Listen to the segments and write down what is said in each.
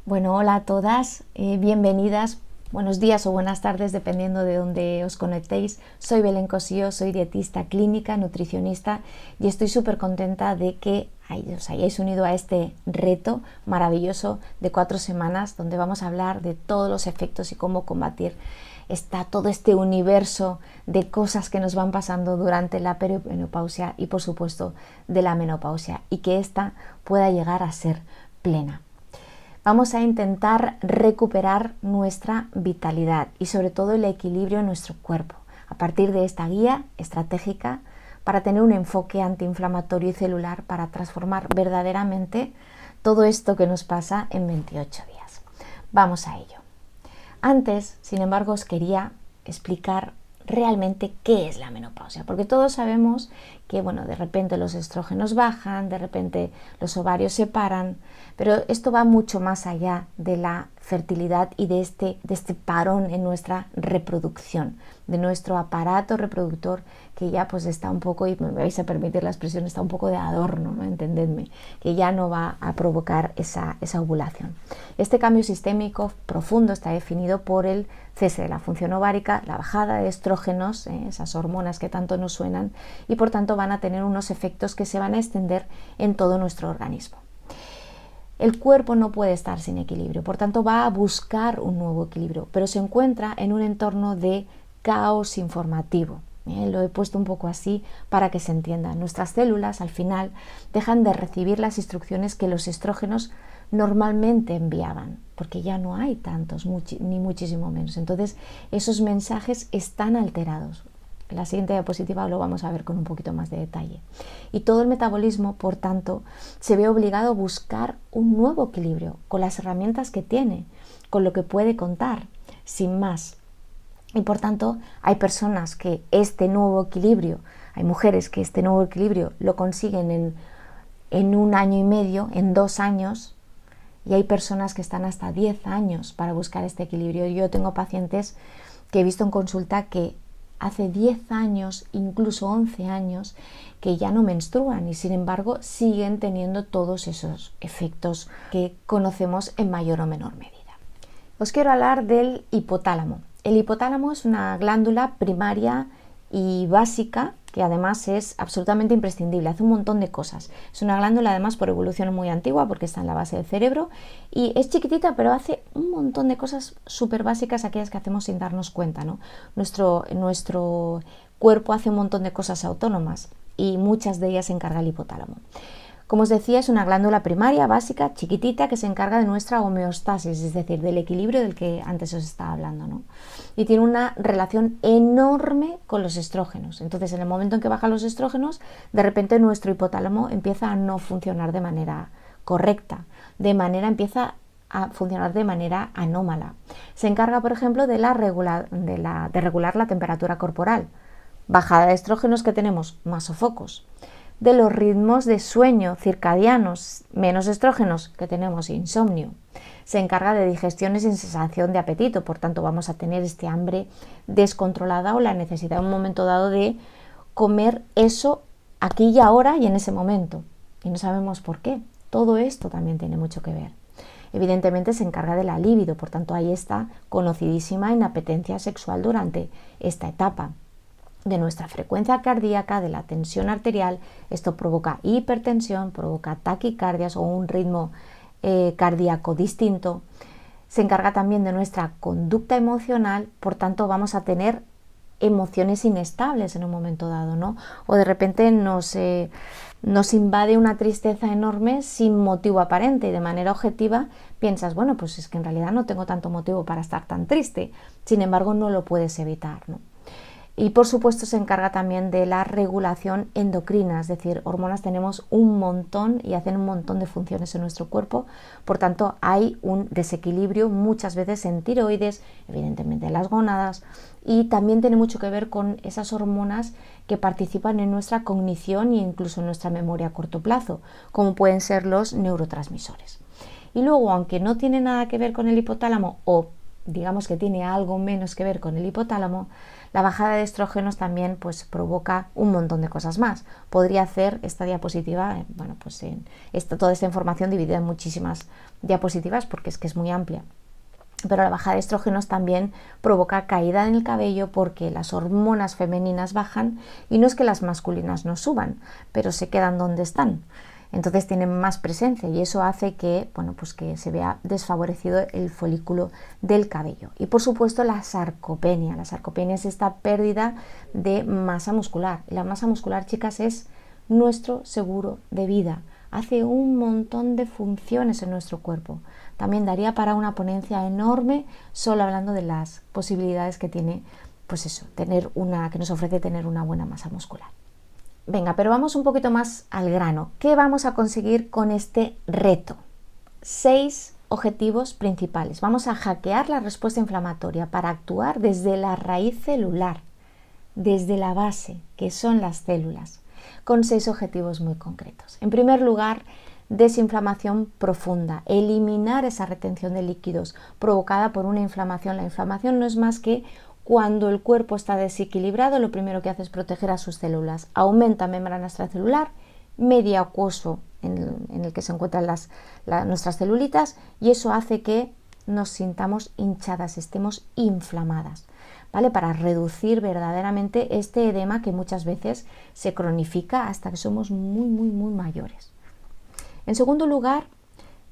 Bueno, hola a todas, bienvenidas, buenos días o buenas tardes dependiendo de dónde os conectéis. Soy Belén Cosío, soy dietista clínica, nutricionista y estoy súper contenta de que os hayáis unido a este reto maravilloso de 4 semanas donde vamos a hablar de todos los efectos y cómo combatir todo este universo de cosas que nos van pasando durante la perimenopausia y por supuesto de la menopausia y que ésta pueda llegar a ser plena. Vamos a intentar recuperar nuestra vitalidad y sobre todo el equilibrio en nuestro cuerpo a partir de esta guía estratégica para tener un enfoque antiinflamatorio y celular para transformar verdaderamente todo esto que nos pasa en 28 días. Vamos a ello. Antes, sin embargo, os quería explicar realmente qué es la menopausia, porque todos sabemos que de repente los estrógenos bajan, de repente los ovarios se paran, pero esto va mucho más allá de la fertilidad y de este parón en nuestra reproducción, de nuestro aparato reproductor que ya pues está un poco, y me vais a permitir la expresión, está un poco de adorno, ¿no? Entendedme, que ya no va a provocar esa ovulación. Este cambio sistémico profundo está definido por el cese de la función ovárica, la bajada de estrógenos, esas hormonas que tanto nos suenan, y por tanto van a tener unos efectos que se van a extender en todo nuestro organismo. El cuerpo no puede estar sin equilibrio, por tanto va a buscar un nuevo equilibrio, pero se encuentra en un entorno de caos informativo. Lo he puesto un poco así para que se entienda. Nuestras células al final dejan de recibir las instrucciones que los estrógenos normalmente enviaban, porque ya no hay tantos, ni muchísimo menos. Entonces esos mensajes están alterados. En la siguiente diapositiva lo vamos a ver con un poquito más de detalle. Y todo el metabolismo, por tanto, se ve obligado a buscar un nuevo equilibrio con las herramientas que tiene, con lo que puede contar, sin más. Y por tanto, hay personas que este nuevo equilibrio, hay mujeres que este nuevo equilibrio lo consiguen en 1 año y medio, en 2 años, y hay personas que están hasta 10 años para buscar este equilibrio. Yo tengo pacientes que he visto en consulta que hace 10 años, incluso 11 años, que ya no menstruan y sin embargo siguen teniendo todos esos efectos que conocemos en mayor o menor medida. Os quiero hablar del hipotálamo. El hipotálamo es una glándula primaria y básica que además es absolutamente imprescindible, hace un montón de cosas. Es una glándula además por evolución muy antigua porque está en la base del cerebro y es chiquitita pero hace un montón de cosas súper básicas, aquellas que hacemos sin darnos cuenta, ¿no? Nuestro cuerpo hace un montón de cosas autónomas y muchas de ellas se encarga el hipotálamo. Como os decía, es una glándula primaria, básica, chiquitita, que se encarga de nuestra homeostasis, es decir, del equilibrio del que antes os estaba hablando, ¿no? Y tiene una relación enorme con los estrógenos. Entonces, en el momento en que bajan los estrógenos, de repente nuestro hipotálamo empieza a no funcionar de manera correcta, empieza a funcionar de manera anómala. Se encarga, por ejemplo, de regular la temperatura corporal, bajada de estrógenos que tenemos, más sofocos, de los ritmos de sueño circadianos, menos estrógenos que tenemos, insomnio. Se encarga de digestión y sensación de apetito, por tanto vamos a tener este hambre descontrolada o la necesidad en un momento dado de comer eso aquí y ahora y en ese momento. Y no sabemos por qué. Todo esto también tiene mucho que ver. Evidentemente se encarga de la libido, por tanto ahí está conocidísima inapetencia sexual durante esta etapa. De nuestra frecuencia cardíaca, de la tensión arterial, esto provoca hipertensión, provoca taquicardias o un ritmo cardíaco distinto. Se encarga también de nuestra conducta emocional, por tanto vamos a tener emociones inestables en un momento dado, ¿no? O de repente nos invade una tristeza enorme sin motivo aparente y de manera objetiva piensas, bueno, pues es que en realidad no tengo tanto motivo para estar tan triste, sin embargo no lo puedes evitar, ¿no? Y por supuesto se encarga también de la regulación endocrina, es decir, hormonas tenemos un montón y hacen un montón de funciones en nuestro cuerpo, por tanto hay un desequilibrio muchas veces en tiroides, evidentemente en las gónadas, y también tiene mucho que ver con esas hormonas que participan en nuestra cognición e incluso en nuestra memoria a corto plazo, como pueden ser los neurotransmisores. Y luego, aunque no tiene nada que ver con el hipotálamo o digamos que tiene algo menos que ver con el hipotálamo, la bajada de estrógenos también pues provoca un montón de cosas más. Podría hacer esta diapositiva, toda esta información dividida en muchísimas diapositivas porque es que es muy amplia. Pero la bajada de estrógenos también provoca caída en el cabello porque las hormonas femeninas bajan y no es que las masculinas no suban, pero se quedan donde están. Entonces tienen más presencia y eso hace que, que se vea desfavorecido el folículo del cabello. Y por supuesto la sarcopenia. La sarcopenia es esta pérdida de masa muscular. La masa muscular, chicas, es nuestro seguro de vida. Hace un montón de funciones en nuestro cuerpo. También daría para una ponencia enorme solo hablando de las posibilidades que tiene, que nos ofrece tener una buena masa muscular. Venga, pero vamos un poquito más al grano. ¿Qué vamos a conseguir con este reto? 6 objetivos principales. Vamos a hackear la respuesta inflamatoria para actuar desde la raíz celular, desde la base, que son las células, con 6 objetivos muy concretos. En primer lugar, desinflamación profunda, eliminar esa retención de líquidos provocada por una inflamación. La inflamación no es más que cuando el cuerpo está desequilibrado, lo primero que hace es proteger a sus células. Aumenta membrana extracelular, medio acuoso en el que se encuentran nuestras celulitas, y eso hace que nos sintamos hinchadas, estemos inflamadas, ¿vale? Para reducir verdaderamente este edema que muchas veces se cronifica hasta que somos muy, muy, muy mayores. En segundo lugar,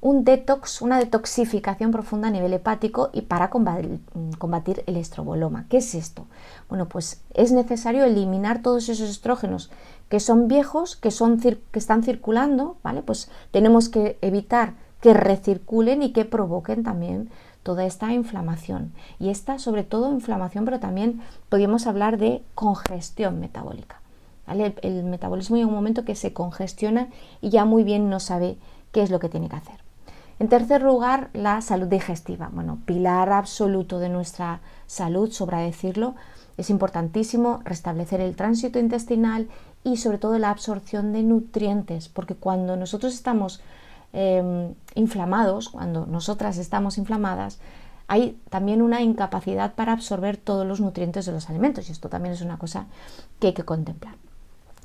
un detox, una detoxificación profunda a nivel hepático y para combatir el estroboloma. ¿Qué es esto? Bueno, pues es necesario eliminar todos esos estrógenos que son viejos, que están circulando, ¿vale? Pues tenemos que evitar que recirculen y que provoquen también toda esta inflamación. Y esta, sobre todo, inflamación, pero también podríamos hablar de congestión metabólica, ¿vale? El metabolismo llega un momento que se congestiona y ya muy bien no sabe qué es lo que tiene que hacer. En tercer lugar, la salud digestiva. Bueno, pilar absoluto de nuestra salud, sobra decirlo. Es importantísimo restablecer el tránsito intestinal y sobre todo la absorción de nutrientes, porque cuando nosotros estamos inflamados, cuando nosotras estamos inflamadas, hay también una incapacidad para absorber todos los nutrientes de los alimentos y esto también es una cosa que hay que contemplar.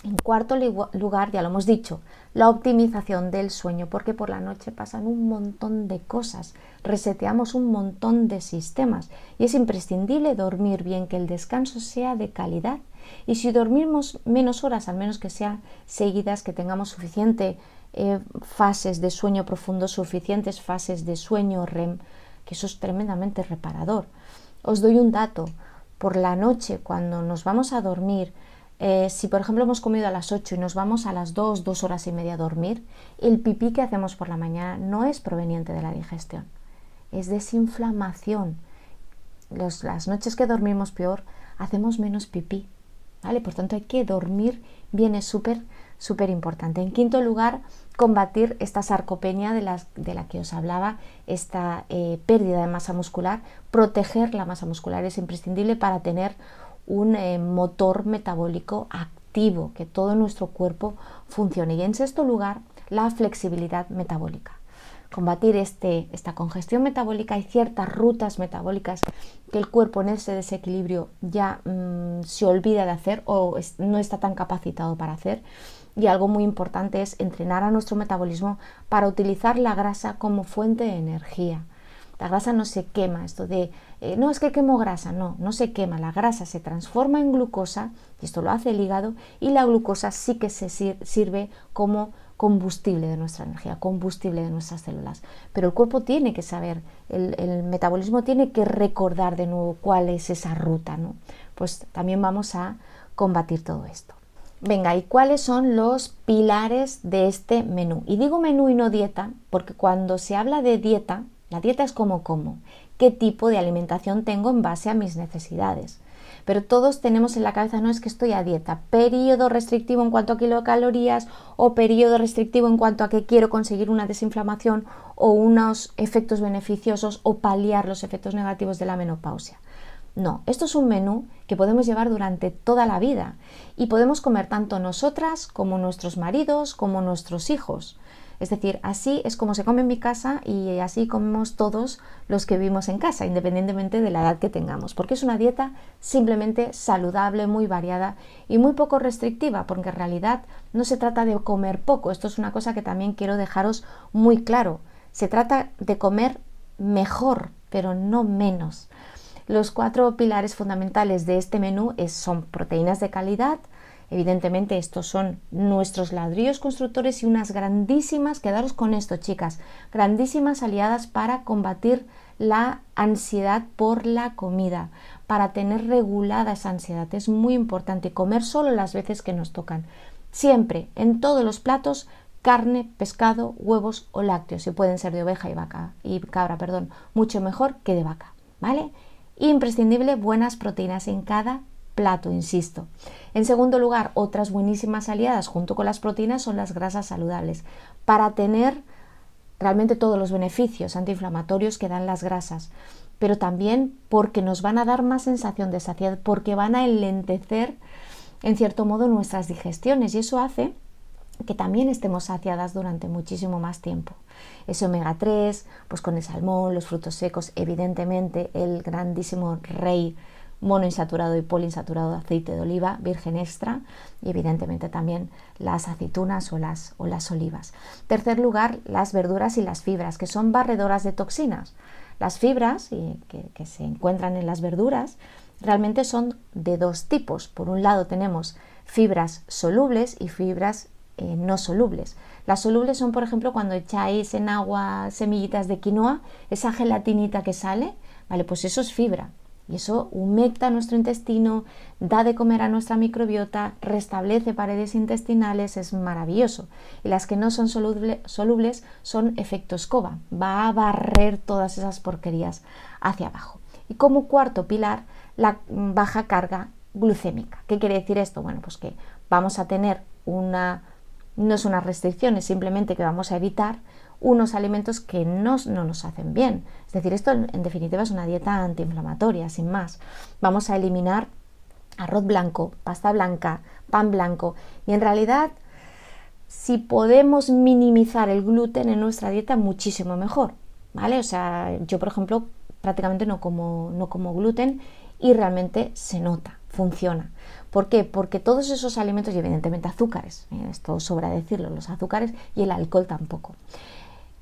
En cuarto lugar, ya lo hemos dicho, la optimización del sueño, porque por la noche pasan un montón de cosas, reseteamos un montón de sistemas y es imprescindible dormir bien, que el descanso sea de calidad. Y si dormimos menos horas, al menos que sean seguidas, que tengamos suficientes fases de sueño profundo, suficientes fases de sueño REM, que eso es tremendamente reparador. Os doy un dato, por la noche cuando nos vamos a dormir, si por ejemplo hemos comido a las 8 y nos vamos a las 2 horas y media a dormir, el pipí que hacemos por la mañana no es proveniente de la digestión, es desinflamación. Las noches que dormimos peor hacemos menos pipí, ¿vale? Por tanto hay que dormir bien, es súper importante. En quinto lugar, combatir esta sarcopenia de la que os hablaba, esta pérdida de masa muscular. Proteger la masa muscular es imprescindible para tener un motor metabólico activo, que todo nuestro cuerpo funcione. Y en sexto lugar, la flexibilidad metabólica. Combatir esta congestión metabólica. Hay ciertas rutas metabólicas que el cuerpo en ese desequilibrio ya se olvida de hacer o no está tan capacitado para hacer. Y algo muy importante es entrenar a nuestro metabolismo para utilizar la grasa como fuente de energía. La grasa no se quema, esto de, no es que quemo grasa, no se quema, la grasa se transforma en glucosa, y esto lo hace el hígado, y la glucosa sí que se sirve como combustible de nuestra energía, combustible de nuestras células. Pero el cuerpo tiene que saber, el metabolismo tiene que recordar de nuevo cuál es esa ruta, ¿no? Pues también vamos a combatir todo esto. Venga, ¿y cuáles son los pilares de este menú? Y digo menú y no dieta, porque cuando se habla de dieta, la dieta es como qué tipo de alimentación tengo en base a mis necesidades. Pero todos tenemos en la cabeza, no es que estoy a dieta, periodo restrictivo en cuanto a kilocalorías o periodo restrictivo en cuanto a que quiero conseguir una desinflamación o unos efectos beneficiosos o paliar los efectos negativos de la menopausia. No, esto es un menú que podemos llevar durante toda la vida y podemos comer tanto nosotras como nuestros maridos, como nuestros hijos. Es decir, así es como se come en mi casa y así comemos todos los que vivimos en casa, independientemente de la edad que tengamos, porque es una dieta simplemente saludable, muy variada y muy poco restrictiva, porque en realidad no se trata de comer poco. Esto es una cosa que también quiero dejaros muy claro. Se trata de comer mejor, pero no menos. Los 4 pilares fundamentales de este menú son proteínas de calidad. Evidentemente estos son nuestros ladrillos constructores y unas grandísimas, quedaros con esto chicas, grandísimas aliadas para combatir la ansiedad por la comida, para tener regulada esa ansiedad. Es muy importante comer solo las veces que nos tocan. Siempre, en todos los platos, carne, pescado, huevos o lácteos, y pueden ser de oveja y cabra, mucho mejor que de vaca, ¿vale? Imprescindible, buenas proteínas en cada plato, insisto. En segundo lugar, otras buenísimas aliadas junto con las proteínas son las grasas saludables, para tener realmente todos los beneficios antiinflamatorios que dan las grasas, pero también porque nos van a dar más sensación de saciedad, porque van a enlentecer en cierto modo nuestras digestiones, y eso hace que también estemos saciadas durante muchísimo más tiempo. Ese omega 3, pues con el salmón, los frutos secos, evidentemente el grandísimo rey monoinsaturado y poliinsaturado de aceite de oliva virgen extra, y evidentemente también las aceitunas o las olivas. Tercer lugar, las verduras y las fibras, que son barredoras de toxinas. Las fibras que se encuentran en las verduras realmente son de 2 tipos. Por un lado tenemos fibras solubles y fibras no solubles. Las solubles son, por ejemplo, cuando echáis en agua semillitas de quinoa, esa gelatinita que sale, vale, pues eso es fibra. Y eso humecta nuestro intestino, da de comer a nuestra microbiota, restablece paredes intestinales, es maravilloso. Y las que no son solubles son efecto escoba, va a barrer todas esas porquerías hacia abajo. Y como cuarto pilar, la baja carga glucémica. ¿Qué quiere decir esto? Bueno, pues que vamos a tener no es una restricción, es simplemente que vamos a evitar unos alimentos que no nos hacen bien. Es decir, esto en definitiva es una dieta antiinflamatoria, sin más. Vamos a eliminar arroz blanco, pasta blanca, pan blanco, y en realidad si podemos minimizar el gluten en nuestra dieta, muchísimo mejor, ¿vale? O sea, yo por ejemplo prácticamente no como gluten y realmente se nota, funciona. ¿Por qué? Porque todos esos alimentos, y evidentemente azúcares, esto sobra decirlo, los azúcares y el alcohol tampoco.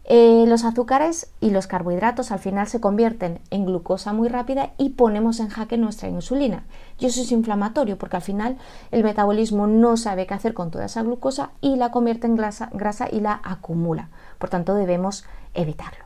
Los azúcares y los carbohidratos al final se convierten en glucosa muy rápida y ponemos en jaque nuestra insulina. Y eso es inflamatorio porque al final el metabolismo no sabe qué hacer con toda esa glucosa y la convierte en grasa y la acumula. Por tanto, debemos evitarlo.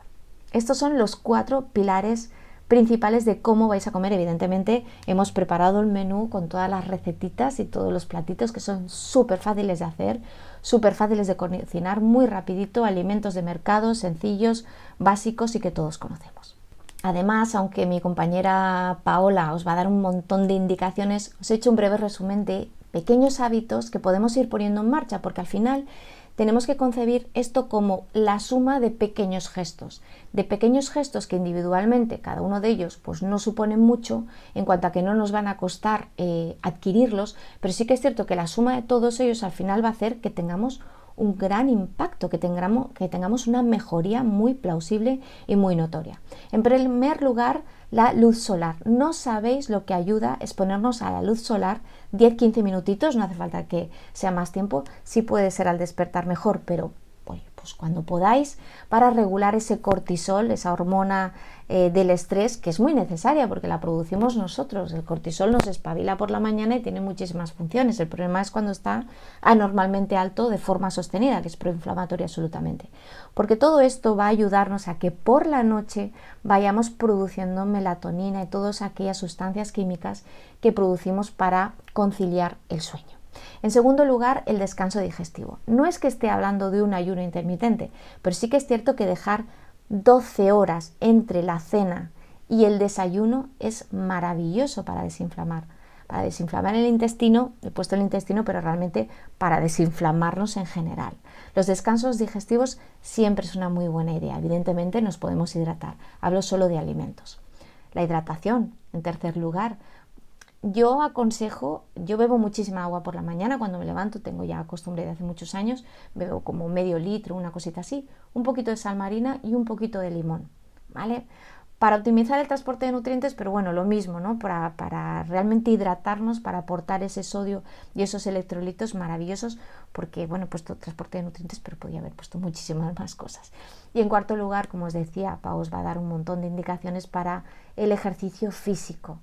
Estos son los 4 pilares principales de cómo vais a comer. Evidentemente hemos preparado el menú con todas las recetitas y todos los platitos que son súper fáciles de hacer, súper fáciles de cocinar, muy rapidito, alimentos de mercado, sencillos, básicos y que todos conocemos. Además, aunque mi compañera Paola os va a dar un montón de indicaciones, os he hecho un breve resumen de pequeños hábitos que podemos ir poniendo en marcha, porque al final tenemos que concebir esto como la suma de pequeños gestos que individualmente, cada uno de ellos, pues no suponen mucho en cuanto a que no nos van a costar adquirirlos, pero sí que es cierto que la suma de todos ellos al final va a hacer que tengamos un gran impacto, que tengamos una mejoría muy plausible y muy notoria. En primer lugar, la luz solar. No sabéis lo que ayuda exponernos a la luz solar 10-15 minutitos, no hace falta que sea más tiempo, sí puede ser al despertar mejor, pero pues cuando podáis, para regular ese cortisol, esa hormona del estrés, que es muy necesaria porque la producimos nosotros. El cortisol nos espabila por la mañana y tiene muchísimas funciones. El problema es cuando está anormalmente alto de forma sostenida, que es proinflamatoria absolutamente. Porque todo esto va a ayudarnos a que por la noche vayamos produciendo melatonina y todas aquellas sustancias químicas que producimos para conciliar el sueño. En segundo lugar, el descanso digestivo. No es que esté hablando de un ayuno intermitente, pero sí que es cierto que dejar 12 horas entre la cena y el desayuno es maravilloso para desinflamar. Para desinflamar el intestino, he puesto el intestino, pero realmente para desinflamarnos en general. Los descansos digestivos siempre es una muy buena idea. Evidentemente nos podemos hidratar. Hablo solo de alimentos. La hidratación, en tercer lugar. yo aconsejo, yo bebo muchísima agua por la mañana cuando me levanto, tengo ya costumbre de hace muchos años, bebo como medio litro, una cosita así, un poquito de sal marina y un poquito de limón, ¿vale? Para optimizar el transporte de nutrientes, pero bueno, lo mismo, ¿no? Para realmente hidratarnos, para aportar ese sodio y esos electrolitos maravillosos, porque, bueno, he puesto transporte de nutrientes, pero podía haber puesto muchísimas más cosas. Y en cuarto lugar, como os decía, Pau os va a dar un montón de indicaciones para el ejercicio físico.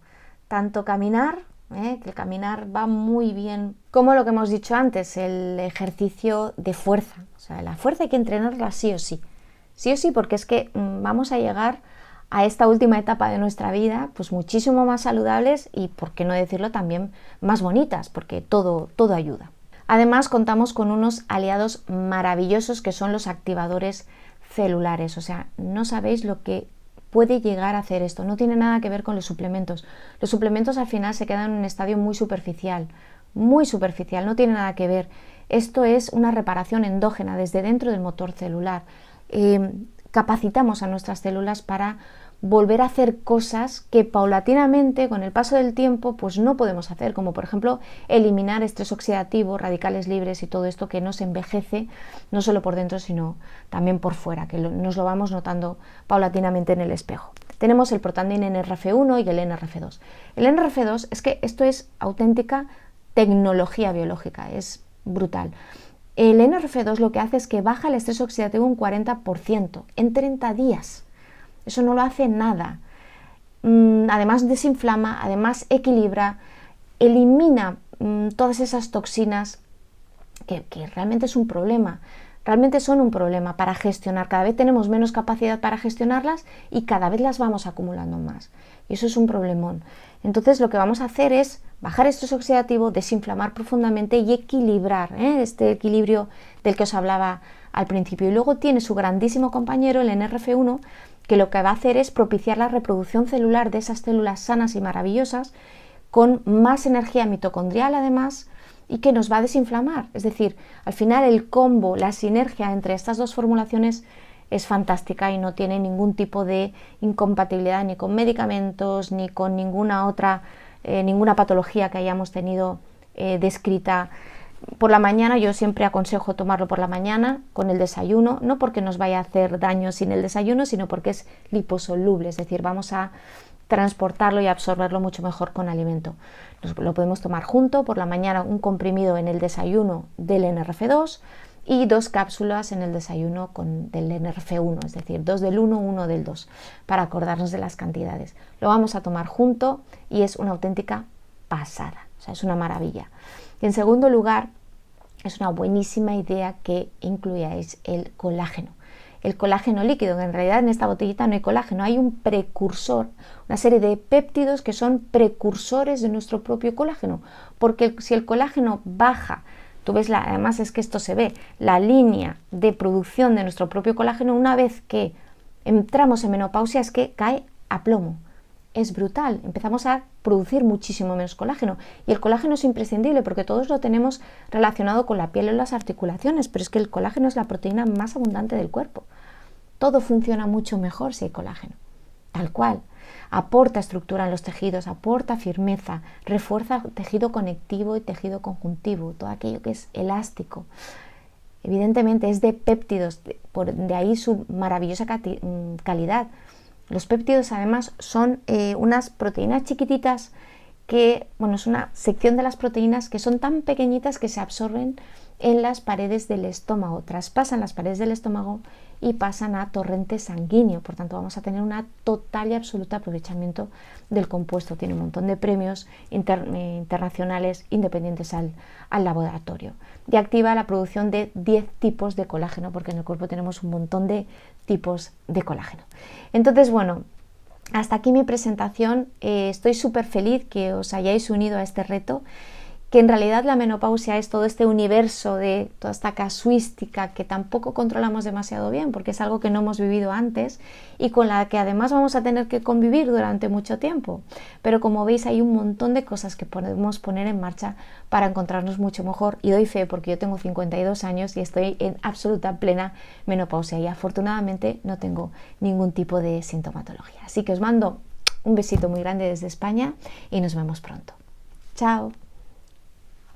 Tanto caminar, que el caminar va muy bien, como lo que hemos dicho antes, el ejercicio de fuerza. O sea, la fuerza hay que entrenarla sí o sí. Sí o sí, porque es que vamos a llegar a esta última etapa de nuestra vida, pues muchísimo más saludables y, por qué no decirlo, también más bonitas, porque todo ayuda. Además, contamos con unos aliados maravillosos que son los activadores celulares. O sea, no sabéis lo que puede llegar a hacer esto. No tiene nada que ver con los suplementos. Los suplementos al final se quedan en un estadio muy superficial, no tiene nada que ver. Esto es una reparación endógena desde dentro del motor celular. Capacitamos a nuestras células para volver a hacer cosas que paulatinamente, con el paso del tiempo, pues no podemos hacer, como por ejemplo eliminar estrés oxidativo, radicales libres y todo esto que nos envejece, no solo por dentro, sino también por fuera, que nos lo vamos notando paulatinamente en el espejo. Tenemos el Protandim NRF1 y el NRF2. El NRF2 es que esto es auténtica tecnología biológica, es brutal. El NRF2 lo que hace es que baja el estrés oxidativo un 40% en 30 días. Eso no lo hace nada. Además desinflama, además equilibra, elimina todas esas toxinas que realmente es un problema. Realmente son un problema para gestionar. Cada vez tenemos menos capacidad para gestionarlas y cada vez las vamos acumulando más. Y eso es un problemón. Entonces lo que vamos a hacer es bajar el estrés oxidativo, desinflamar profundamente y equilibrar, este equilibrio del que os hablaba al principio. Y luego tiene su grandísimo compañero, el NRF1, que lo que va a hacer es propiciar la reproducción celular de esas células sanas y maravillosas con más energía mitocondrial además y que nos va a desinflamar. Es decir, al final el combo, la sinergia entre estas dos formulaciones es fantástica y no tiene ningún tipo de incompatibilidad ni con medicamentos ni con ninguna otra, ninguna patología que hayamos tenido descrita. Por la mañana yo siempre aconsejo tomarlo por la mañana con el desayuno, no porque nos vaya a hacer daño sin el desayuno, sino porque es liposoluble, es decir, vamos a transportarlo y absorberlo mucho mejor con alimento. Lo podemos tomar junto, por la mañana un comprimido en el desayuno del NRF2 y 2 cápsulas en el desayuno del NRF1, es decir, 2 del 1, 1 del 2, para acordarnos de las cantidades. Lo vamos a tomar junto y es una auténtica pasada, o sea, es una maravilla. Y en segundo lugar, es una buenísima idea que incluyáis el colágeno. El colágeno líquido, que en realidad en esta botellita no hay colágeno, hay un precursor, una serie de péptidos que son precursores de nuestro propio colágeno, porque si el colágeno baja, tú ves, además es que esto se ve, la línea de producción de nuestro propio colágeno una vez que entramos en menopausia es que cae a plomo. Es brutal, empezamos a producir muchísimo menos colágeno y el colágeno es imprescindible porque todos lo tenemos relacionado con la piel y las articulaciones, pero es que el colágeno es la proteína más abundante del cuerpo. Todo funciona mucho mejor si hay colágeno, tal cual. Aporta estructura en los tejidos, aporta firmeza, refuerza tejido conectivo y tejido conjuntivo, todo aquello que es elástico. Evidentemente es de péptidos, de ahí su maravillosa calidad. Los péptidos además son unas proteínas chiquititas que, bueno, es una sección de las proteínas que son tan pequeñitas que se absorben en las paredes del estómago, traspasan las paredes del estómago y pasan a torrente sanguíneo. Por tanto, vamos a tener un total y absoluto aprovechamiento del compuesto. Tiene un montón de premios internacionales independientes al laboratorio. Y activa la producción de 10 tipos de colágeno, porque en el cuerpo tenemos un montón de tipos de colágeno. Entonces, bueno, hasta aquí mi presentación. Estoy súper feliz que os hayáis unido a este reto, que en realidad la menopausia es todo este universo de toda esta casuística que tampoco controlamos demasiado bien porque es algo que no hemos vivido antes y con la que además vamos a tener que convivir durante mucho tiempo. Pero como veis hay un montón de cosas que podemos poner en marcha para encontrarnos mucho mejor y doy fe porque yo tengo 52 años y estoy en absoluta plena menopausia y afortunadamente no tengo ningún tipo de sintomatología. Así que os mando un besito muy grande desde España y nos vemos pronto. Chao.